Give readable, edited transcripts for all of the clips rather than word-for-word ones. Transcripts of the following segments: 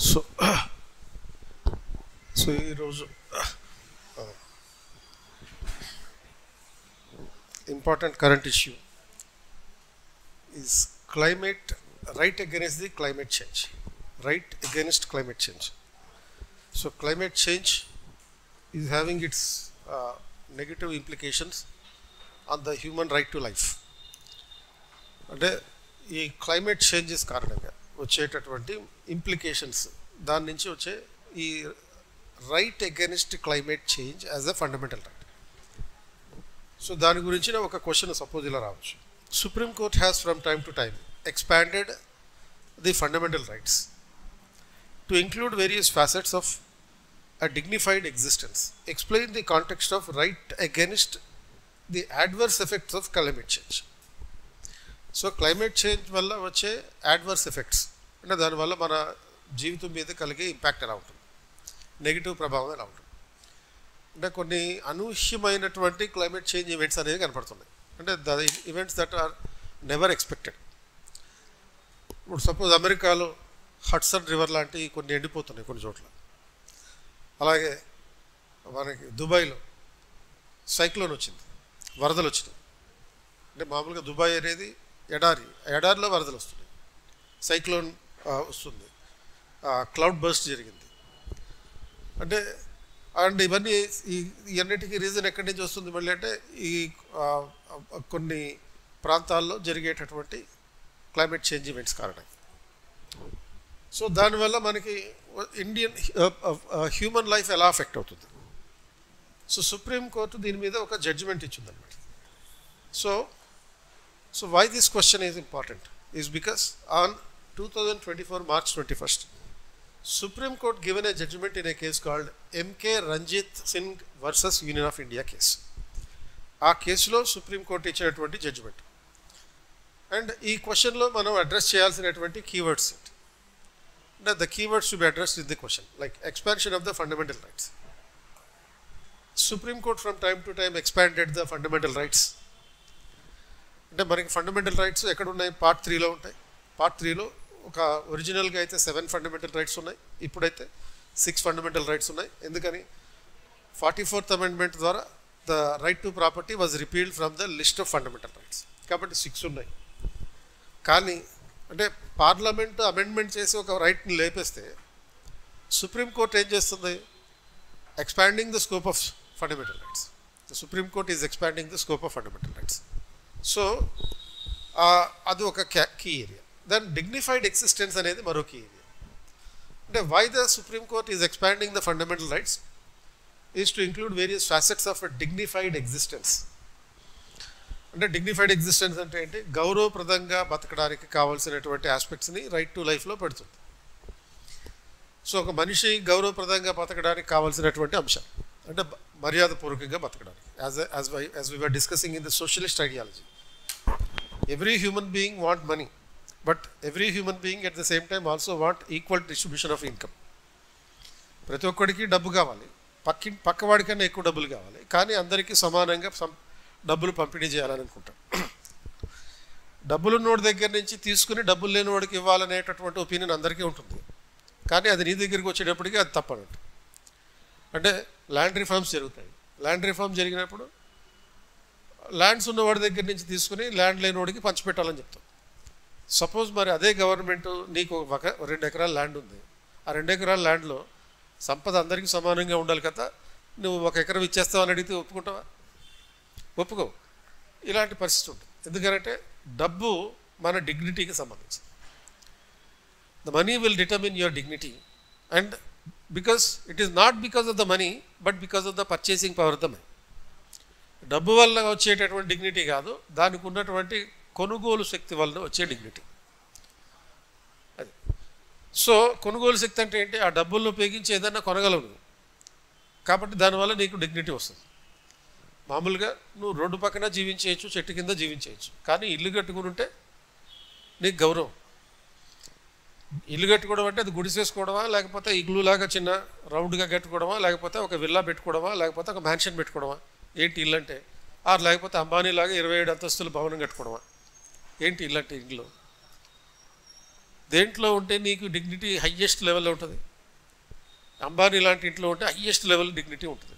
So so ఈరోజు important current issue is climate right against the climate change. Right against climate change. So climate change is having it's negative implications on the human right to life. అంటే ఈ climate changes కారణంగా వచ్చేటటువంటి implications, దాని నుంచి వచ్చే ఈ right against climate change as a fundamental right. So దాని గురించిన ఒక క్వశ్చన్ సపోజ్ ఇలా రావచ్చు. Supreme court has from time to time expanded the fundamental rights to include various facets of a dignified existence. Explain the context of right against the adverse effects of climate change. So climate change వల్ల వచ్చే adverse effects అంటే దానివల్ల మన జీవితం మీద కలిగే impact ఎలా ఉంటుంది, నెగిటివ్ ప్రభావం ఎలా ఉంటుంది. అంటే కొన్ని అనూహ్యమైనటువంటి క్లైమేట్ చేంజ్ ఈవెంట్స్ అనేవి కనపడుతున్నాయి. అంటే the events that are never expected. ఇప్పుడు సపోజ్ అమెరికాలో హడ్సన్ రివర్ లాంటివి కొన్ని ఎండిపోతున్నాయి కొన్ని చోట్ల. అలాగే మనకి దుబాయ్లో సైక్లోన్ వచ్చింది, వరదలు వచ్చినాయి. అంటే మామూలుగా దుబాయ్ అనేది ఎడారిలో వరదలు వస్తున్నాయి, సైక్లోన్ వస్తుంది, క్లౌడ్ బర్స్ట్ జరిగింది. అంటే అండ్ ఇవన్నీ ఇవన్నిటికీ రీజన్ ఎక్కడి నుంచి వస్తుంది మళ్ళీ అంటే ఈ కొన్ని ప్రాంతాల్లో జరిగేటటువంటి క్లైమేట్ చేంజ్ ఈవెంట్స్ కారణంగా. సో దానివల్ల మనకి ఇండియన్ హ్యూమన్ లైఫ్ ఎలా అఫెక్ట్ అవుతుంది. సో సుప్రీం కోర్టు దీని మీద ఒక జడ్జిమెంట్ ఇచ్చిందనమాట. So why this question is important is because on 2024 March 21st Supreme Court given a judgment in a case called MK Ranjit Singh versus Union of India case. ఆ కేసులో supreme court ఇచ్చినటువంటి judgement. And ఈ క్వశ్చన్లో మనం address చేయాల్సినటువంటి keywords ఏంటి అంటే the keywords to be addressed in the question, like expansion of the fundamental rights. Supreme Court from time to time expanded the fundamental rights. అంటే మనకి ఫండమెంటల్ రైట్స్ ఎక్కడ ఉన్నాయి, పార్ట్ 3లో ఉంటాయి. పార్ట్ 3లో ఒక ఒరిజినల్గా అయితే 7 ఫండమెంటల్ రైట్స్ ఉన్నాయి, ఇప్పుడైతే 6 ఫండమెంటల్ రైట్స్ ఉన్నాయి. ఎందుకని 44th అమెండ్మెంట్ ద్వారా the right to property was repealed from the list of fundamental rights, కాబట్టి 6 ఉన్నాయి. కానీ అంటే పార్లమెంట్ అమెండ్మెంట్ చేసి ఒక రైట్ని లేపేస్తే సుప్రీంకోర్టు ఏం చేస్తుంది, expanding the scope of fundamental rights. The supreme court is expanding the scope of fundamental rights. So అది ఒక key area. Then dignified existence అనేది మరో కీ ఏరియా. అంటే why the supreme court is expanding the fundamental rights is to include various facets of dignified existence. అంటే dignified existence అంటే ఏంటి, గౌరవప్రదంగా బతకడానికి కావాల్సినటువంటి ఆస్పెక్ట్స్ని రైట్ టు లైఫ్లో పెడుతుంది. సో ఒక మనిషి గౌరవప్రదంగా బతకడానికి కావాల్సినటువంటి అంశాలు అంటే మర్యాదపూర్వకంగా బతకడానికి. As we were discussing in the socialist ideology, every human being want money, but every human being at the same time also want equal distribution of income. ప్రతి ఒక్కడికి డబ్బు కావాలి, పక్కవాడికన్నా ఎక్కువ డబ్బులు కావాలి, కానీ అందరికీ సమానంగా డబ్బులు పంపిణీ చేయాలని అనుకుంటాం. డబ్బులు ఉన్నోడి దగ్గర నుంచి తీసుకుని డబ్బులు లేని వాడికి ఇవ్వాలనేటటువంటి ఒపీనియన్ అందరికీ ఉంటుంది. కానీ అది నీ దగ్గరికి వచ్చేటప్పటికి అది తప్పనంట. అంటే ల్యాండ్ రిఫార్మ్స్ జరుగుతాయి. ల్యాండ్ రిఫార్మ్ జరిగినప్పుడు ల్యాండ్స్ ఉన్నవాడి దగ్గర నుంచి తీసుకుని ల్యాండ్ లేని వాడికి పంచిపెట్టాలని చెప్తాం. సపోజ్ మరి అదే గవర్నమెంట్ నీకు 2 ఎకరాల ల్యాండ్ ఉంది, ఆ 2 ఎకరాల ల్యాండ్లో సంపద అందరికీ సమానంగా ఉండాలి కదా, నువ్వు 1 ఎకరం ఇచ్చేస్తావని అడిగితే ఒప్పుకుంటావా? ఒప్పుకో. ఇలాంటి పరిస్థితి ఉంటుంది. ఎందుకంటే డబ్బు మన డిగ్నిటీకి సంబంధించింది. The money will determine your dignity and because it is not because of the money but because of the purchasing power of the money. డబ్బు వల్ల వచ్చేటటువంటి డిగ్నిటీ కాదు, దానికి ఉన్నటువంటి కొనుగోలు శక్తి వల్ల వచ్చే డిగ్నిటీ అది. సో కొనుగోలు శక్తి అంటే ఏంటి, ఆ డబ్బులను ఉపయోగించి ఏదైనా కొనగలవు, కాబట్టి దానివల్ల నీకు డిగ్నిటీ వస్తుంది. మామూలుగా నువ్వు రోడ్డు పక్కన జీవించేయచ్చు, చెట్టు కింద జీవించేయచ్చు, కానీ ఇల్లు కట్టుకుని ఉంటే నీకు గౌరవం. ఇల్లు కట్టుకోవడం అంటే అది గుడిసేసుకోవడమా, లేకపోతే ఇగ్లూలాగా చిన్న రౌండ్గా కట్టుకోవడమా, లేకపోతే ఒక విల్లా పెట్టుకోవడమా, లేకపోతే ఒక మ్యాన్షన్ పెట్టుకోవడమా, ఏంటి ఇల్లు అంటే? లేకపోతే అంబానీలాగా 27 అంతస్తుల భవనం కట్టుకోవడమా, ఏంటి ఇల్లు అంటే? ఇల్లు దేంట్లో ఉంటే నీకు డిగ్నిటీ హయ్యెస్ట్ లెవెల్లో ఉంటుంది? అంబానీ లాంటి ఇంట్లో ఉంటే హయ్యెస్ట్ లెవెల్ డిగ్నిటీ ఉంటుంది.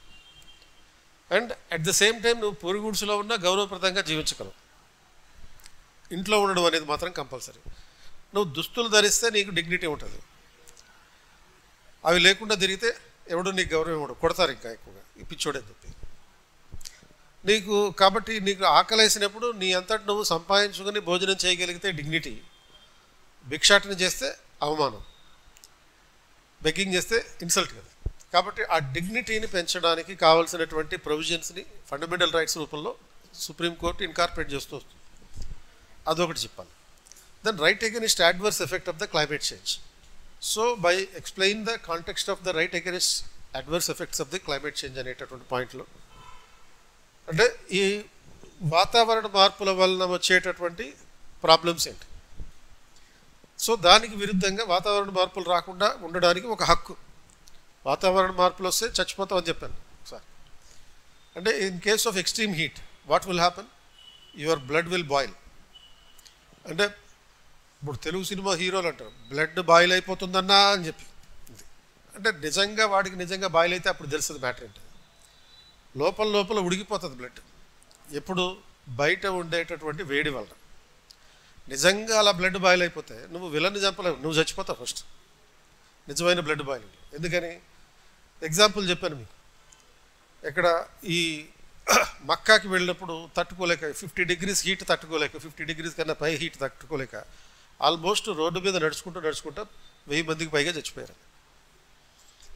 And at the same time నువ్వు పొరుగుడుసులో ఉన్న గౌరవప్రదంగా జీవించగలవు. ఇంట్లో ఉండడం అనేది మాత్రం కంపల్సరీ. నువ్వు దుస్తులు ధరిస్తే నీకు డిగ్నిటీ ఉంటుంది. అవి లేకుండా తిరిగితే ఎవడు నీకు గౌరవం ఇవ్వడు, కొడతారు ఇంకా ఎక్కువగా, ఈ పిచ్చోడని చెప్పి. నీకు కాబట్టి నీకు ఆకలేసినప్పుడు నీ అంతటి నువ్వు సంపాదించుకొని భోజనం చేయగలిగితే డిగ్నిటీ. భిక్షాటన చేస్తే అవమానం, బెగ్గింగ్ చేస్తే ఇన్సల్ట్ కదా. కాబట్టి ఆ డిగ్నిటీని పెంచడానికి కావాల్సినటువంటి ప్రొవిజన్స్ని ఫండమెంటల్ రైట్స్ రూపంలో సుప్రీంకోర్టు ఇన్కార్పొరేట్ చేస్తూ వస్తుంది. అదొకటి చెప్పాలి. Then right against adverse effect of the climate change. So by explain the context of the right against adverse effects of the climate change అనేటటువంటి పాయింట్లో, అంటే ఈ వాతావరణ మార్పుల వలన వచ్చేటటువంటి ప్రాబ్లమ్స్ ఏంటి, సో దానికి విరుద్ధంగా వాతావరణ మార్పులు రాకుండా ఉండడానికి ఒక హక్కు. వాతావరణ మార్పులు వస్తే చచ్చిపోతాం అని చెప్పాను సార్. అంటే in case of extreme heat what will happen? Your blood will boil. అంటే ఇప్పుడు తెలుగు సినిమా హీరోలు అంటారు బ్లడ్ బాయిల్ అయిపోతుందన్నా అని చెప్పి. అంటే నిజంగా వాడికి నిజంగా బాయిల్ అయితే అప్పుడు తెలుస్తుంది మ్యాటర్ ఏంటి. లోపల లోపల ఉడికిపోతుంది బ్లడ్, ఎప్పుడు బయట ఉండేటటువంటి వేడి వల్ల. నిజంగా అలా బ్లడ్ బాయిల్ అయిపోతే నువ్వు విలన్ని చంపలేవు, నువ్వు చచ్చిపోతావు ఫస్ట్ నిజమైన బ్లడ్ బాయిలింగ్. ఎందుకని ఎగ్జాంపుల్ చెప్పాను మీకు. ఇక్కడ ఈ మక్కాకి వెళ్ళినప్పుడు తట్టుకోలేక 50 degrees హీట్ తట్టుకోలేక, 50 degrees కన్నా పై హీట్ తట్టుకోలేక ఆల్మోస్ట్ రోడ్డు మీద నడుచుకుంటూ 1000 మందికి పైగా చచ్చిపోయారు.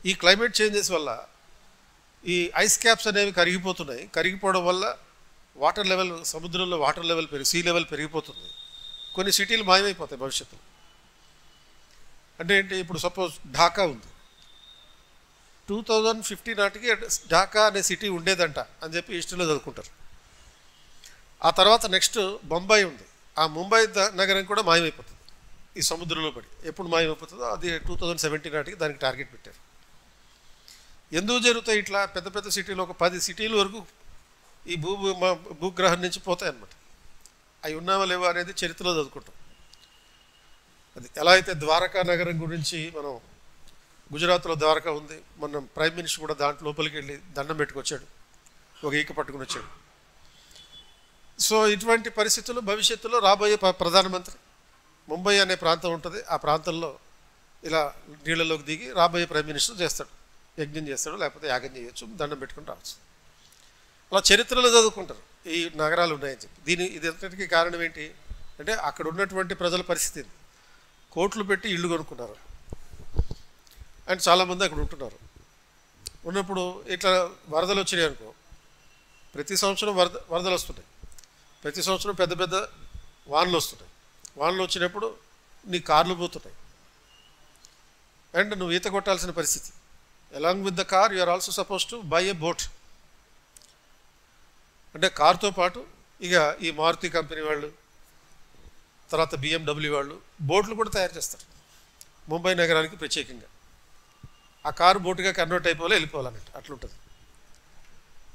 ఈ క్లైమేట్ చేంజెస్ వల్ల ఈ ఐస్ క్యాప్స్ అనేవి కరిగిపోతున్నాయి. కరిగిపోవడం వల్ల వాటర్ లెవెల్, సముద్రంలో వాటర్ లెవెల్ సీ లెవెల్ పెరిగిపోతుంది. కొన్ని సిటీలు మాయమైపోతాయి భవిష్యత్తులో. అంటే ఏంటి, ఇప్పుడు సపోజ్ ఢాకా ఉంది, 2050 నాటికి ఢాకా అనే సిటీ ఉండేదంట అని చెప్పి హిస్టరీలో చదువుకుంటారు. ఆ తర్వాత నెక్స్ట్ బొంబాయి ఉంది, ఆ ముంబై నగరం కూడా మాయమైపోతుంది ఈ సముద్రంలో పడి. ఎప్పుడు మాయమైపోతుందో అది 2070 నాటికి దానికి టార్గెట్ పెట్టారు. ఎందుకు జరుగుతాయి ఇట్లా? పెద్ద పెద్ద సిటీలు, ఒక 10 సిటీల వరకు ఈ భూగ్రహం నుంచి పోతాయి అన్నమాట. అవి ఉన్నావా లేవా అనేది చరిత్రలో చదువుకుంటాం. అది ఎలా అయితే ద్వారకా నగరం గురించి మనం, గుజరాత్లో ద్వారకా ఉంది, మన ప్రైమ్ మినిస్టర్ కూడా దాంట్లో లోపలికి వెళ్ళి దండం పెట్టుకొచ్చాడు, ఒక ఈక పట్టుకుని వచ్చాడు. సో ఇటువంటి పరిస్థితుల్లో భవిష్యత్తులో రాబోయే ప్రధానమంత్రి ముంబై అనే ప్రాంతం ఉంటుంది, ఆ ప్రాంతంలో ఇలా నీళ్ళలోకి దిగి రాబోయే ప్రైమ్ మినిస్టర్ చేస్తాడు, యజ్ఞం చేస్తాడు, లేకపోతే యాగం చేయొచ్చు, దండం పెట్టుకుని రావచ్చు. అలా చరిత్రలో చదువుకుంటారు ఈ నగరాలు ఉన్నాయని చెప్పి. ఇది అంతటికీ కారణం ఏంటి అంటే అక్కడ ఉన్నటువంటి ప్రజల పరిస్థితి. కోట్లు పెట్టి ఇళ్ళు కొనుక్కున్నారు అండ్ చాలామంది అక్కడ ఉంటున్నారు. ఉన్నప్పుడు ఇట్లా వరదలు వచ్చినాయి అనుకో, ప్రతి సంవత్సరం వరదలు వస్తున్నాయి, ప్రతి సంవత్సరం పెద్ద పెద్ద వానలు వస్తున్నాయి. వానలు వచ్చినప్పుడు నీ కార్లు పోతున్నాయి అండ్ నువ్వు ఈత కొట్టాల్సిన పరిస్థితి. Along with the car you are also suppose to buy a boat. అంటే కార్తో పాటు ఇక ఈ మారుతి కంపెనీ వాళ్ళు, తర్వాత BMW వాళ్ళు బోట్లు కూడా తయారు చేస్తారు ముంబై నగరానికి ప్రత్యేకంగా. ఆ కారు బోటుగా కన్వర్ట్ అయిపోవాలి, వెళ్ళిపోవాలన్నట్టు అట్లుంటుంది.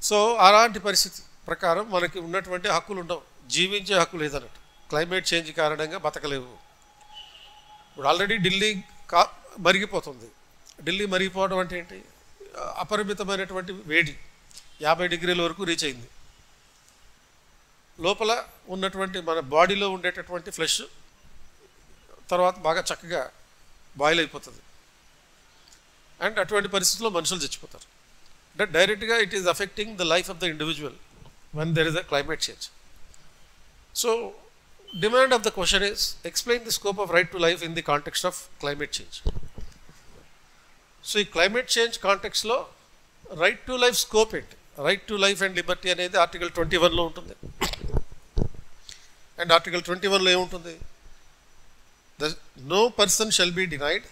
సో అలాంటి పరిస్థితి ప్రకారం మనకి ఉన్నటువంటి హక్కులు ఉండవు, జీవించే హక్కు లేదన్నట్టు. క్లైమేట్ చేంజ్ కారణంగా బతకలేవు. ఇప్పుడు ఆల్రెడీ ఢిల్లీ మరిగిపోతుంది. ఢిల్లీ మరిగిపోవడం అంటే ఏంటి? అపరిమితమైనటువంటి వేడి 50 degrees వరకు రీచ్ అయింది. లోపల ఉన్నటువంటి మన బాడీలో ఉండేటటువంటి ఫ్లెష్ తర్వాత బాగా చక్కగా బాయిల్ అయిపోతుంది అండ్ అటువంటి పరిస్థితుల్లో మనుషులు చచ్చిపోతారు. అంటే డైరెక్ట్గా it is affecting the life of the individual when there is a climate change. So demand of the question is, explain the scope of right to life in the context of climate change. So ఈ climate change context లో right to life scope ఏంటి? Right to life and liberty అనేది article 21లో ఉంటుంది. And article 21లో ఏముంటుంది? No person shall be denied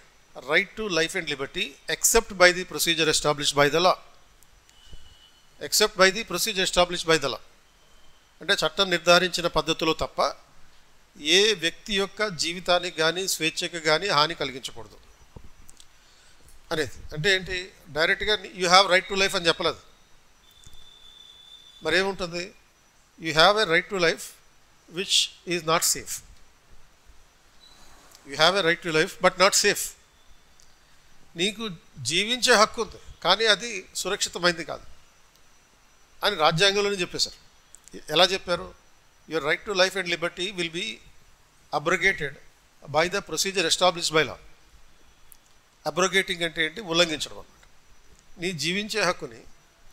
right to life and liberty except by the procedure established by the law. Except by the procedure established by the law అంటే చట్టం నిర్ధారించిన పద్ధతిలో తప్ప ఏ వ్యక్తి యొక్క జీవితానికి కానీ స్వేచ్ఛకు కానీ హాని కలిగించకూడదు అనేది. అంటే ఏంటి? డైరెక్ట్గా you have right to life అని చెప్పలేదు. మరేముంటుంది? You have a right to life which is not safe. You have a right to life but not safe. నీకు జీవించే హక్కు ఉంది కానీ అది సురక్షితమైంది కాదు అని రాజ్యాంగంలోనే చెప్పేశారు. ఎలా చెప్పారు? Your right to life and liberty will be abrogated by the procedure established by law. Abrogating అంటే ఏంటి? ఉల్లంఘించడం అన్నమాట. నీ జీవించే హక్కుని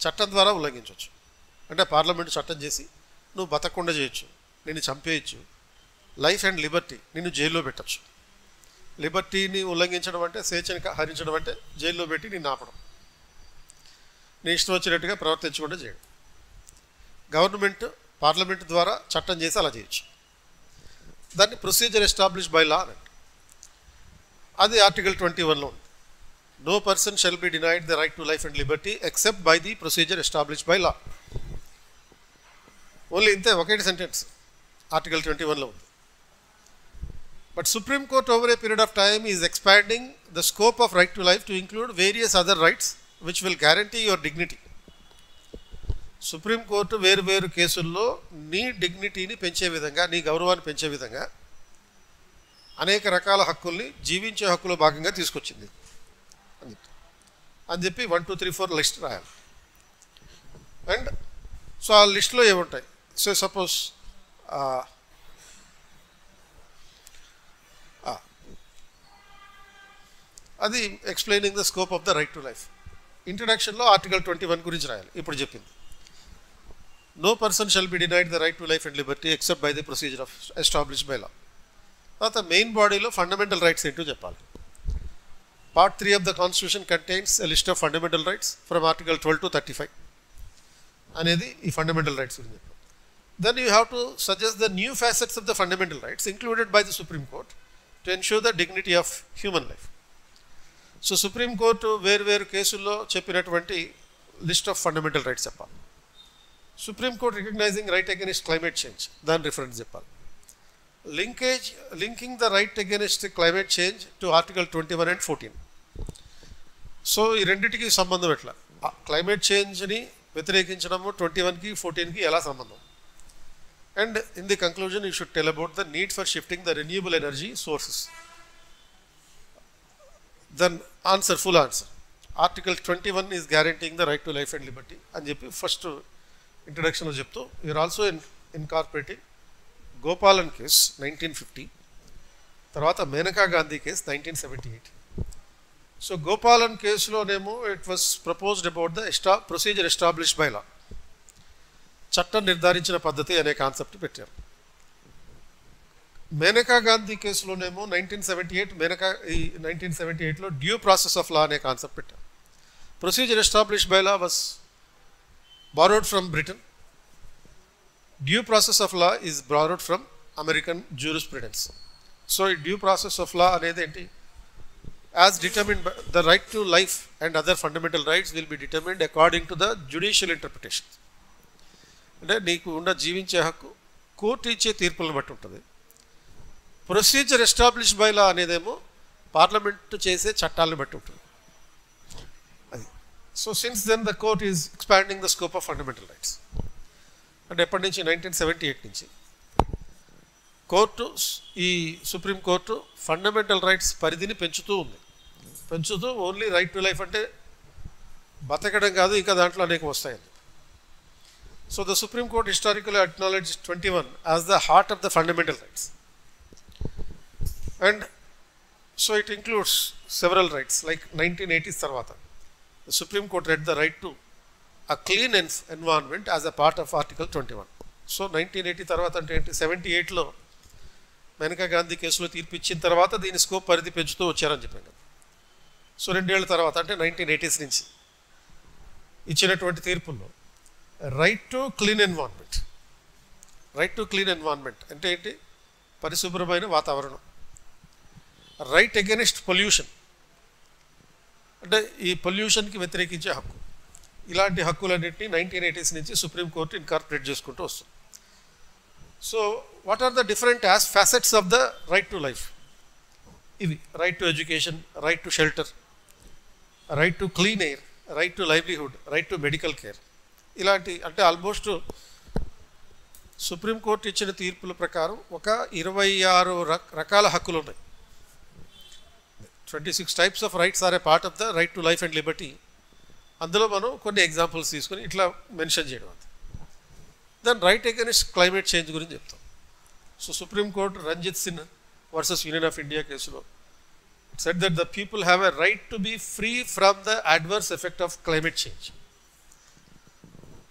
చట్టం ద్వారా ఉల్లంఘించవచ్చు. అంటే పార్లమెంటు చట్టం చేసి నువ్వు బతకకుండా చేయొచ్చు, నిన్ను చంపేయచ్చు. లైఫ్ అండ్ లిబర్టీ, నిన్ను జైల్లో పెట్టచ్చు. లిబర్టీని ఉల్లంఘించడం అంటే స్వేచ్ఛని హరించడం అంటే జైల్లో పెట్టి నిన్ను ఆపడం, నీ ఇష్టం వచ్చినట్టుగా ప్రవర్తించకుండా చేయడం. గవర్నమెంట్ పార్లమెంట్ ద్వారా చట్టం చేసి అలా చేయొచ్చు. దాన్ని ప్రొసీజర్ ఎస్టాబ్లిష్డ్ బై లా అన్నట్టు. అది ఆర్టికల్ 21లో ఉంది. No person shall be denied the right to life and liberty except by the procedure established by law. Only ఇంతే, ఒకటి సెంటెన్స్ ఆర్టికల్ 21లో ఉంది. But supreme court over a period of time is expanding the scope of right to life to include various other rights which will guarantee your dignity. Supreme court వేరు వేరు కేసుల్లో నీ డిగ్నిటీని పెంచే విధంగా, నీ గౌరవాన్ని పెంచే విధంగా అనేక రకాల హక్కుల్ని జీవించే హక్కులో భాగంగా తీసుకొచ్చింది అని చెప్పి 1, 2, 3, 4 లిస్ట్ రాయాలి. అండ్ సో ఆ లిస్ట్లో ఏముంటాయి? సో సపోజ్ అది explaining the scope of the right to life. ఇంట్రడక్షన్లో ఆర్టికల్ 21 గురించి రాయాలి. ఇప్పుడు చెప్పింది no person shall be denied the right to life and liberty except by the procedure of established by law. తర్వాత మెయిన్ బాడీలో fundamental rights ఏంటో చెప్పాలి. Part 3 of the Constitution contains a list of fundamental rights from Article 12 to 35 అనేది ఈ fundamental rights గురించి చెప్పాలి. Then you have to suggest the new facets of the fundamental rights included by the supreme court to ensure the dignity of human life. So supreme court వేరు కేసుల్లో చెప్పినటువంటి list of fundamental rights చెప్పాలి. Supreme court recognizing right against climate change, దాని reference చెప్పాలి. Linking the right against climate change to article 21 and 14. So ఈ రెండింటికి సంబంధం ఎట్లా? క్లైమేట్ చేంజ్ని వ్యతిరేకించడము 21కి 14కి ఎలా సంబంధం? And in the conclusion you should tell about the need for shifting the renewable energy sources. Then answer, full answer. Article 21 is guaranteeing the right to life and liberty అని చెప్పి first ఇంట్రడక్షన్లో చెప్తూ you are also incorporating Gopalan case 1950, తర్వాత Maneka Gandhi case 1978. So Gopalan కేసులోనేమో it was proposed about the procedure established by law, చట్టం నిర్ధారించిన పద్ధతి అనే కాన్సెప్ట్ పెట్టారు. Maneka Gandhi కేసులోనేమో 1978లో due process of law అనే కాన్సెప్ట్ పెట్టారు. Procedure established by law was borrowed from Britain. Due process of law is borrowed from American jurisprudence. So due process of law అనేది ఏంటి? As determined by the right to life and other fundamental rights will be determined according to the judicial interpretation. అంటే నీకు ఉన్న జీవించే హక్కు court ఇచ్చే తీర్పులను బట్టి ఉంటుంది. ప్రొసీజర్ ఎస్టాబ్లిష్డ్ బై లా అనేదేమో పార్లమెంట్ చేసే చట్టాలను బట్టి ఉంటుంది. So since then the court is expanding the scope of fundamental rights. అంటే ఎప్పటి నుంచి? 1978 నుంచి కోర్టు, ఈ సుప్రీం కోర్టు ఫండమెంటల్ రైట్స్ పరిధిని పెంచుతూ ఉంది. పెంచుతూ ఓన్లీ రైట్ టు లైఫ్ అంటే బతకడం కాదు, ఇంకా దాంట్లో అనేక వస్తాయండి. So the supreme court historically acknowledge 21 as the heart of the fundamental rights. And so it includes several rights like 1980s తర్వాత the Supreme Court read the right to a clean environment as a part of Article 21. So 1980 తర్వాత అంటే 78లో మేనకా గాంధీ కేసులో తీర్పు ఇచ్చిన తర్వాత దీని scope పరిధి పెంచుతూ వచ్చారని చెప్పాను. సో 2 ఏళ్ల తర్వాత అంటే 1980s నుంచి ఇచ్చినటువంటి తీర్పుల్లో రైట్ టు క్లీన్ ఎన్వైరన్మెంట్ అంటే ఏంటి? పరిశుభ్రమైన వాతావరణం. రైట్ అగైనెస్ట్ పొల్యూషన్ అంటే ఈ పొల్యూషన్కి వ్యతిరేకించే హక్కు. ఇలాంటి హక్కులన్నింటినీ 1980s నుంచి సుప్రీంకోర్టు ఇన్కార్పొరేట్ చేసుకుంటూ వస్తుంది. So what are the different facets of the right to life? ఇవి right to education, right to shelter, right to clean air, right to livelihood, right to medical care. ఇలాంటి అంటే almost supreme court ఇచ్చిన తీర్పుల ప్రకారం ఒక 26 రకాల హక్కులు ఉన్నాయి. 26 types of rights are a part of the right to life and liberty. అందులో మనం కొన్ని ఎగ్జాంపుల్స్ తీసుకొని ఇట్లా మెన్షన్ చేయడం అంతే. దాని రైట్ అగైనెస్ట్ క్లైమేట్ చేంజ్ గురించి చెప్తాం. So supreme court Ranjit Sinha versus union of India కేసులో said that the people have a right to be free from the adverse effect of climate change,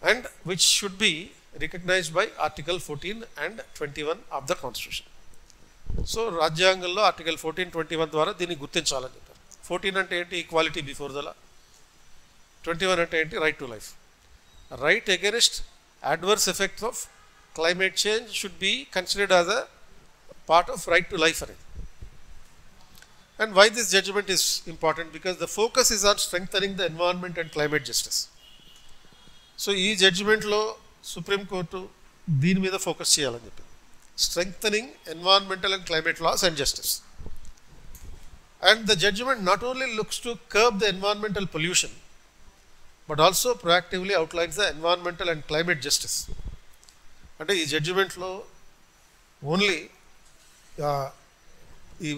and which should be recognized by Article 14 and 21 of the Constitution. So రాజ్యాంగంలో article 14, 21 ద్వారా దీన్ని గుర్తించాలని చెప్పారు. 14 అంటే ఏంటి? Equality before the law. 21 అంటే ఏంటి? Right to life. Right against adverse effects of climate change should be considered as a part of right to life అనేది. And why this judgment is important? Because the focus is on strengthening the environment and climate justice. So ఈ జడ్జిమెంట్లో supreme court దీని మీద focus చేయాలని చెప్పి, strengthening environmental and climate laws and justice. And the judgement not only looks to curb the environmental pollution but also proactively outlines the environmental and climate justice. అంటే ఈ జడ్జిమెంట్లో only ఈ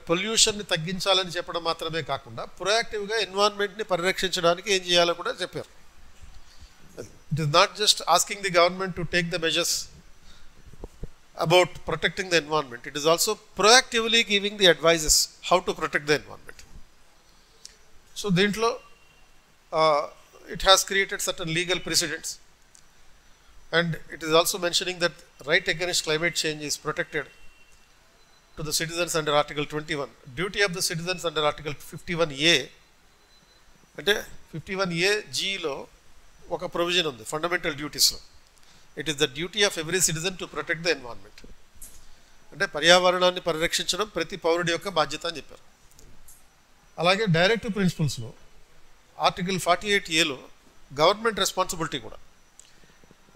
పొల్యూషన్ని తగ్గించాలని చెప్పడం మాత్రమే కాకుండా ప్రొయాక్టివ్గా ఎన్వైరాన్మెంట్ని పరిరక్షించడానికి ఏం చేయాలో కూడా చెప్పారు. It is not just asking the government to take the measures about protecting the environment, it is also proactively giving the advises how to protect the environment. So దీంట్లో it has created certain legal precedents, and it is also mentioning that right against climate change is protected to the citizens under Article 21. Duty of the citizens under Article 51A, అంటే 51A Gలో ఒక provision ఉంది fundamental డ్యూటీస్లో. It is the duty of every citizen to protect the environment. అంటే పర్యావరణాన్ని పరిరక్షించడం ప్రతి పౌరుడి యొక్క బాధ్యత అని చెప్పారు. అలాగే డైరెక్టివ్ ప్రిన్సిపల్స్లో ఆర్టికల్ 48Aలో గవర్నమెంట్ రెస్పాన్సిబిలిటీ కూడా.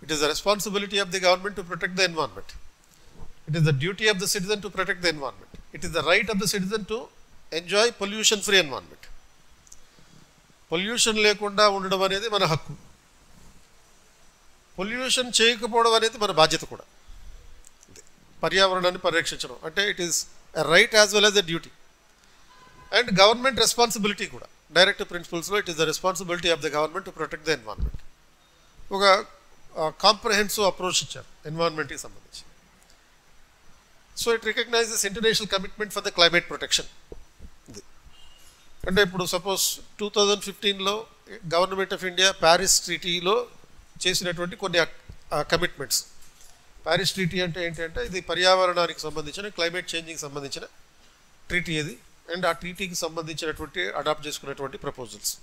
It is the responsibility of the government to protect the environment. It is the duty of the citizen to protect the environment. It is the right of the citizen to enjoy pollution-free environment. Pollution లేకుండా ఉండడం అనేది మన హక్కు, pollution చేయకపోవడం అనేది మన బాధ్యత కూడా. పర్యావరణాన్ని పరిరక్షించడం అంటే it is a right as well as a duty. And government responsibility కూడా. డైరెక్టివ్ ప్రిన్సిపల్స్లో it is the responsibility of the government to protect the environment. ఒక కాంప్రహెన్సివ్ అప్రోచ్ ఇచ్చారు ఎన్వైరాన్మెంట్కి సంబంధించి. So it recognizes international commitment for the climate protection. అంటే ఇప్పుడు suppose 2015లో government of India Paris ట్రీటీలో చేసినటువంటి కొన్ని కమిట్మెంట్స్. ప్యారిస్ ట్రీటీ అంటే ఏంటంటే ఇది పర్యావరణానికి సంబంధించిన క్లైమేట్ చేంజ్కి సంబంధించిన ట్రీటీ ఇది, అండ్ ఆ ట్రీటీకి సంబంధించినటువంటి అడాప్ట్ చేసుకున్నటువంటి proposals.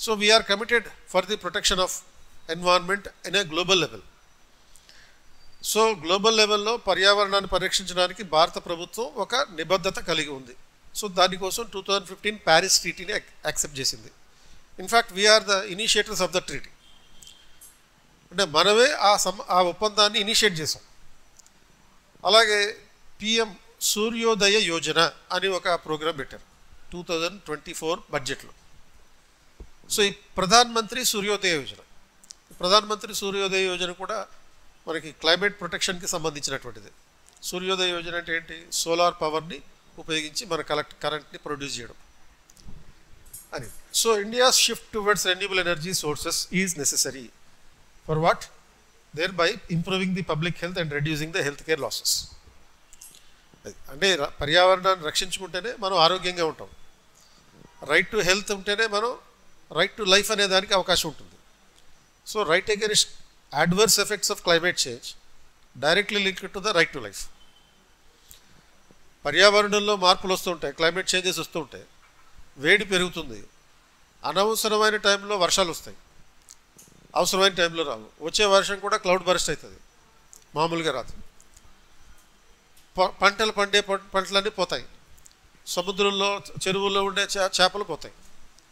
So we are committed for the protection of environment in a global level. So global లెవెల్లో పర్యావరణాన్ని పరిరక్షించడానికి భారత ప్రభుత్వం ఒక నిబద్ధత కలిగి ఉంది. సో దానికోసం 2015 ప్యారిస్ ట్రీటీని యాక్సెప్ట్ చేసింది. In fact we are the initiators of the treaty. అంటే మనమే ఆ ఒప్పందాన్ని ఇనిషియేట్ చేసాం. అలాగే పిఎం సూర్యోదయ యోజన అని ఒక ప్రోగ్రాం పెట్టారు 2024 బడ్జెట్లో. సో ఈ ప్రధానమంత్రి సూర్యోదయ యోజన, ప్రధానమంత్రి సూర్యోదయ యోజన కూడా మనకి క్లైమేట్ ప్రొటెక్షన్కి సంబంధించినటువంటిది. సూర్యోదయ యోజన అంటే ఏంటి? సోలార్ పవర్ని ఉపయోగించి మన కరెంట్ని ప్రొడ్యూస్ చేయడం అని. So India's shift towards renewable energy sources is necessary for what? Thereby improving the public health and reducing the health care losses. అంటే పర్యావరణాన్ని రక్షించుకుంటేనే మనం ఆరోగ్యంగా ఉంటాం. రైట్ టు హెల్త్ ఉంటేనే మనం రైట్ టు లైఫ్ అనే దానికి అవకాశం ఉంటుంది. So right against adverse effects of climate change directly linked to the right to life. పర్యావరణంలో మార్పులు వస్తుంటాయి, క్లైమేట్ చేంజెస్ వస్తుంటాయి, వేడి పెరుగుతుంది, అనవసరమైన టైంలో వర్షాలు వస్తాయి, అవసరమైన టైంలో రావు. వచ్చే వర్షం కూడా క్లౌడ్ బర్స్ట్ అవుతుంది, మామూలుగా రాదు. పంటలు పండే పంటలన్నీ పోతాయి. సముద్రంలో చెరువుల్లో ఉండే చేపలు పోతాయి,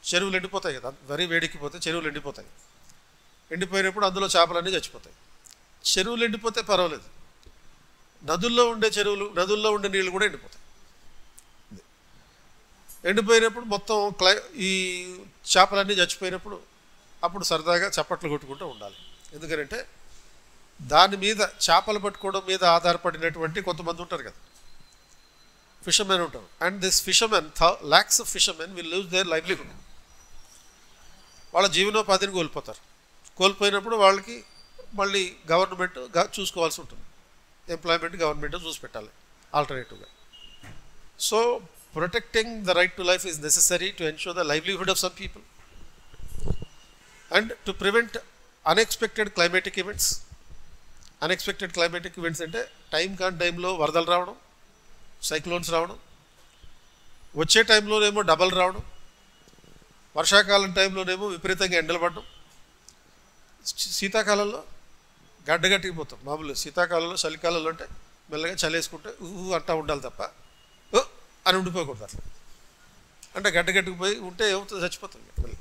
చెరువులు ఎండిపోతాయి కదా, వరి వేడికి పోతే చెరువులు ఎండిపోతాయి. ఎండిపోయినప్పుడు అందులో చేపలన్నీ చచ్చిపోతాయి. చెరువులు ఎండిపోతే పర్వాలేదు, నదుల్లో ఉండే నీళ్ళు కూడా ఎండిపోతాయి. ఎండిపోయినప్పుడు మొత్తం ఈ చేపలన్నీ చచ్చిపోయినప్పుడు అప్పుడు సరదాగా చప్పట్లు కొట్టుకుంటూ ఉండాలి. ఎందుకంటే దాని మీద చేపలు పట్టుకోవడం మీద ఆధారపడినటువంటి కొంతమంది ఉంటారు కదా, ఫిషర్మెన్ ఉంటారు. And this fishermen lakhs of fishermen will lose their livelihood. వాళ్ళ జీవనోపాధిని కోల్పోతారు. కోల్పోయినప్పుడు వాళ్ళకి మళ్ళీ గవర్నమెంట్ చూసుకోవాల్సి ఉంటుంది. ఎంప్లాయ్మెంట్ గవర్నమెంట్ చూసి పెట్టాలి ఆల్టర్నేటివ్గా. So protecting the right to life is necessary to ensure the livelihood of some people and to prevent unexpected climatic events. Unexpected climatic events అంటే టైంలో వరదలు రావడం, సైక్లోన్స్ రావడం, వచ్చే టైంలోనేమో డబల్ రావడం, వర్షాకాలం టైంలోనేమో విపరీతంగా ఎండలు పడడం, శీతాకాలంలో గడ్డగట్టిపోతాం. మామూలు శీతాకాలంలో చలికాలంలో అంటే మెల్లగా చలేసుకుంటే అంటా ఉండాలి తప్ప అని ఉండిపోకూడదు. అట్లా అంటే గడ్డగట్టుకుపోయి ఉంటే ఏమవుతుంది, చచ్చిపోతుంది మళ్ళీ.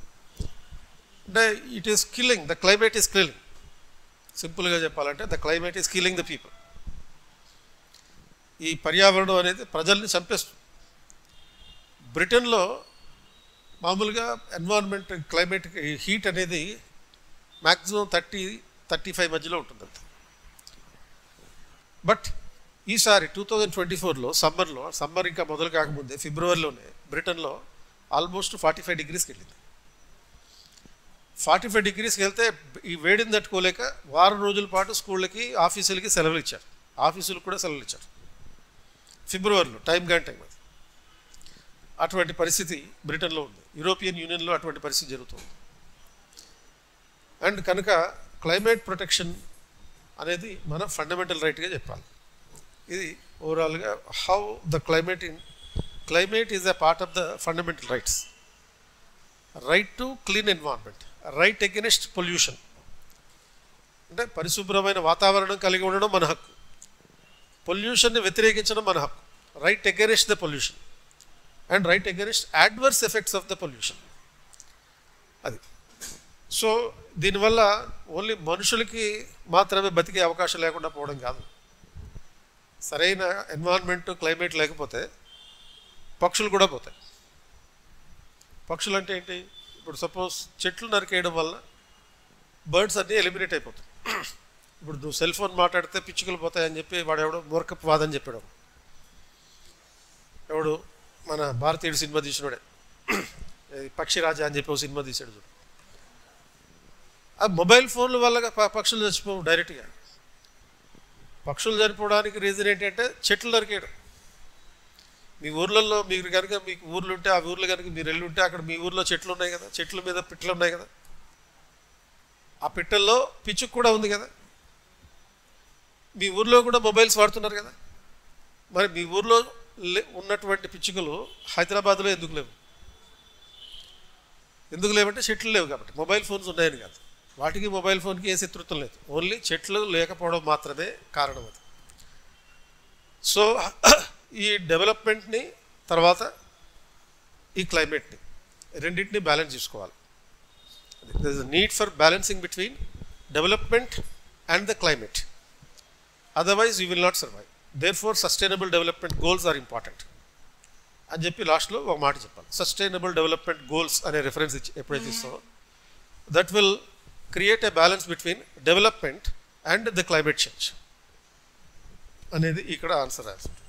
అంటే it is killing, the climate is killing. సింపుల్గా చెప్పాలంటే the climate is killing the people. ఈ పర్యావరణం అనేది ప్రజల్ని చంపేస్తుంది. బ్రిటన్లో మామూలుగా ఎన్వైరన్మెంట్ క్లైమేట్ హీట్ అనేది మ్యాక్సిమం 30-35 మధ్యలో ఉంటుంది అంతే. బట్ ఈసారి 2024లో సమ్మర్ ఇంకా మొదలు కాకముందే ఫిబ్రవరిలోనే బ్రిటన్లో ఆల్మోస్ట్ 45 డిగ్రీస్కి వెళ్ళింది. 45 డిగ్రీస్కి వెళ్తే ఈ వేడిని తట్టుకోలేక వారం రోజుల పాటు స్కూళ్ళకి ఆఫీసులకి సెలవులు ఇచ్చారు. ఆఫీసులకు కూడా సెలవులు ఇచ్చారు ఫిబ్రవరిలో. టైం అది. అటువంటి పరిస్థితి బ్రిటన్లో ఉంది. యూరోపియన్ యూనియన్లో అటువంటి పరిస్థితి జరుగుతుంది. అండ్ కనుక క్లైమేట్ ప్రొటెక్షన్ అనేది మన ఫండమెంటల్ రైట్గా చెప్పాలి. ఇది ఓవరాల్గా how the climate is a part of the fundamental rights. Right to clean environment, right against pollution అంటే పరిశుభ్రమైన వాతావరణం కలిగి ఉండడం మన హక్కు. పొల్యూషన్ని వ్యతిరేకించడం మన హక్కు. Right against the pollution and right against adverse effects of the pollution. అది. సో దీనివల్ల ఓన్లీ మనుషులకి మాత్రమే బతికే అవకాశం లేకుండా పోవడం కాదు. సరైన ఎన్వైరన్మెంట్ క్లైమేట్ లేకపోతే పక్షులు కూడా పోతాయి. పక్షులు అంటే ఏంటి? ఇప్పుడు సపోజ్ చెట్లు నరికేయడం వల్ల బర్డ్స్ అన్నీ ఎలిమినేట్ అయిపోతాయి. ఇప్పుడు నువ్వు సెల్ ఫోన్ మాట్లాడితే పిచ్చుకలు పోతాయని చెప్పి వాడు ఎవడో మూర్ఖపు వాదని చెప్పాడు. ఎవడు మన భారతీయుడు సినిమా తీసినోడే పక్షిరాజా అని చెప్పి ఒక సినిమా తీసాడు చూడు. ఆ మొబైల్ ఫోన్ల వల్ల పక్షులు చచ్చిపోవు డైరెక్ట్గా. పక్షులు చనిపోవడానికి రీజన్ ఏంటంటే చెట్లు నరికేయడం. మీ ఊర్లలో మీకు కనుక మీకు ఊర్లు ఉంటే ఆ ఊర్లో కనుక మీరు వెళ్ళి ఉంటే అక్కడ మీ ఊర్లో చెట్లు ఉన్నాయి కదా, చెట్ల మీద పిట్టలు ఉన్నాయి కదా, ఆ పిట్టల్లో పిచ్చుకు కూడా ఉంది కదా. మీ ఊర్లో కూడా మొబైల్స్ వాడుతున్నారు కదా. మరి మీ ఊర్లో ఉన్నటువంటి పిచ్చుకలు హైదరాబాద్లో ఎందుకు లేవు? ఎందుకు లేవంటే చెట్లు లేవు కాబట్టి. మొబైల్ ఫోన్స్ ఉన్నాయని కాదు. వాటికి మొబైల్ ఫోన్కి ఏ శత్రుత్వం లేదు. ఓన్లీ చెట్లు లేకపోవడం మాత్రమే కారణం అది. సో ఈ డెవలప్మెంట్ని తర్వాత ఈ క్లైమేట్ని రెండింటిని బ్యాలెన్స్ చేసుకోవాలి. There is a need for balancing between development and the climate. Otherwise you will not survive. Therefore sustainable development goals are important అని చెప్పి లాస్ట్లో ఒక మాట చెప్పాలి. సస్టైనబుల్ డెవలప్మెంట్ గోల్స్ అనే రిఫరెన్స్ ఎప్పుడైతే ఇస్తామో that will create a balance between development and the climate change అనేది ఇక్కడ ఆన్సర్ రాస్తుంది.